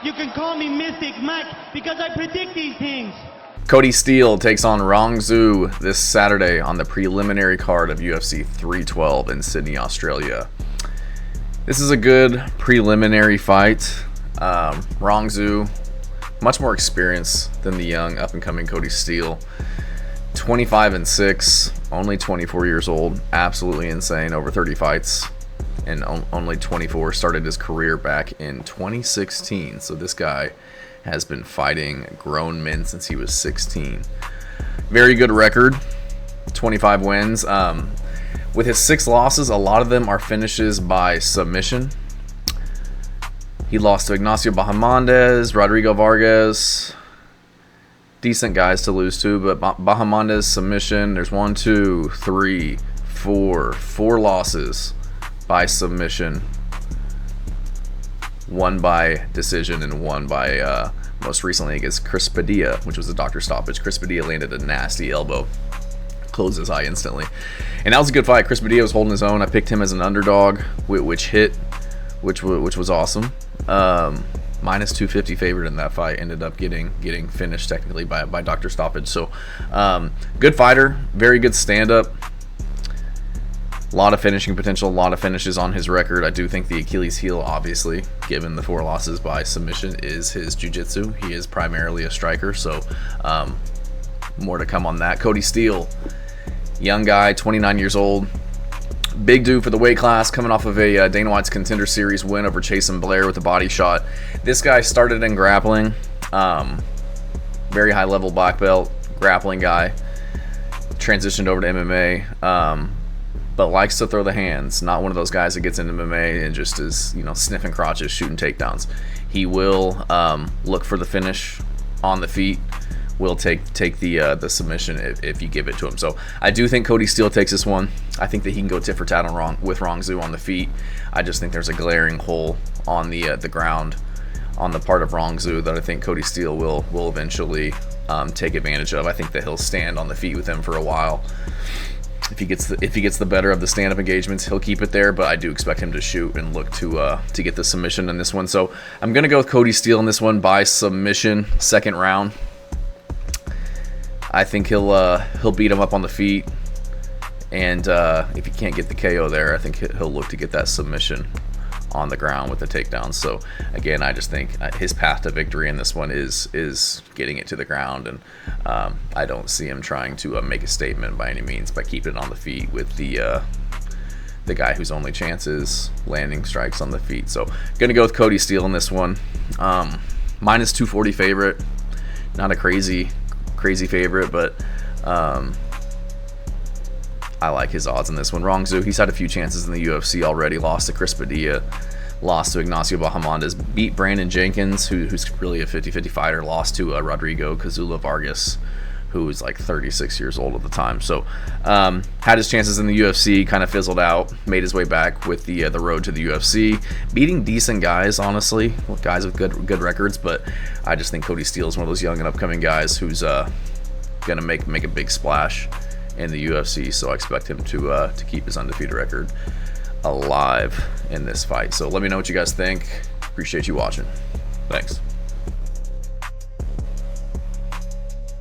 You can call me Mystic Mike because I predict these things. Kody Steele takes on Rongzhu this Saturday on the preliminary card of UFC 312 in Sydney, Australia. This is a good preliminary fight. Rongzhu, much more experience than the young up-and-coming Kody Steele. 25-6, only 24 years old, absolutely insane, over 30 fights, and only 24. Started his career back in 2016, so this guy has been fighting grown men since he was 16. Very good record, 25 wins. With his 6 losses, a lot of them are finishes by submission. He lost to Ignacio Bahamondes, Rodrigo Vargas. Decent guys to lose to, but Bahamondes submission. There's 4 losses by submission. 1 by decision and 1 by most recently against Chris Padilla, which was a doctor stoppage. Chris Padilla landed a nasty elbow, closed his eye instantly, and that was a good fight. Chris Padilla was holding his own. I picked him as an underdog, which hit, which was awesome. Minus 250 favorite in that fight, ended up getting finished technically by doctor stoppage. So good fighter, very good stand-up, a lot of finishing potential, a lot of finishes on his record. I do think the Achilles heel, obviously, given the 4 losses by submission, is his jiu-jitsu. He is primarily a striker, so more to come on that. Kody Steele, young guy, 29 years old. Big dude for the weight class, coming off of a Dana White's Contender Series win over Chasen Blair with a body shot. This guy started in grappling, very high level black belt grappling guy, transitioned over to MMA, but likes to throw the hands. Not one of those guys that gets into MMA and just is, sniffing crotches, shooting takedowns. He will look for the finish on the feet. Will take the submission if you give it to him. So I do think Kody Steele takes this one. I think that he can go tit for tat with Rongzhu on the feet. I just think there's a glaring hole on the ground on the part of Rongzhu that I think Kody Steele will eventually take advantage of. I think that he'll stand on the feet with him for a while. If he gets the better of the stand-up engagements, he'll keep it there, but I do expect him to shoot and look to get the submission in this one. So I'm gonna go with Kody Steele in this one by submission, second round. I think he'll beat him up on the feet, and if he can't get the KO there, I think he'll look to get that submission on the ground with the takedown. So again, I just think his path to victory in this one is getting it to the ground, and I don't see him trying to make a statement by any means by keeping it on the feet with the guy whose only chance is landing strikes on the feet. So gonna go with Kody Steele in this one. Minus 240 favorite, not a crazy favorite, but I like his odds in this one. Rongzhu, he's had a few chances in the UFC already. Lost to Chris Padilla, lost to Ignacio Bahamondes, beat Brandon Jenkins, who's really a 50-50 fighter, lost to Rodrigo Kazula Vargas, who was like 36 years old at the time. So had his chances in the UFC, kind of fizzled out, made his way back with the road to the UFC, beating decent guys, honestly, guys with good records, but I just think Kody Steele is one of those young and upcoming guys who's gonna make a big splash in the UFC. So I expect him to keep his undefeated record alive in this fight. So let me know what you guys think. Appreciate you watching. Thanks.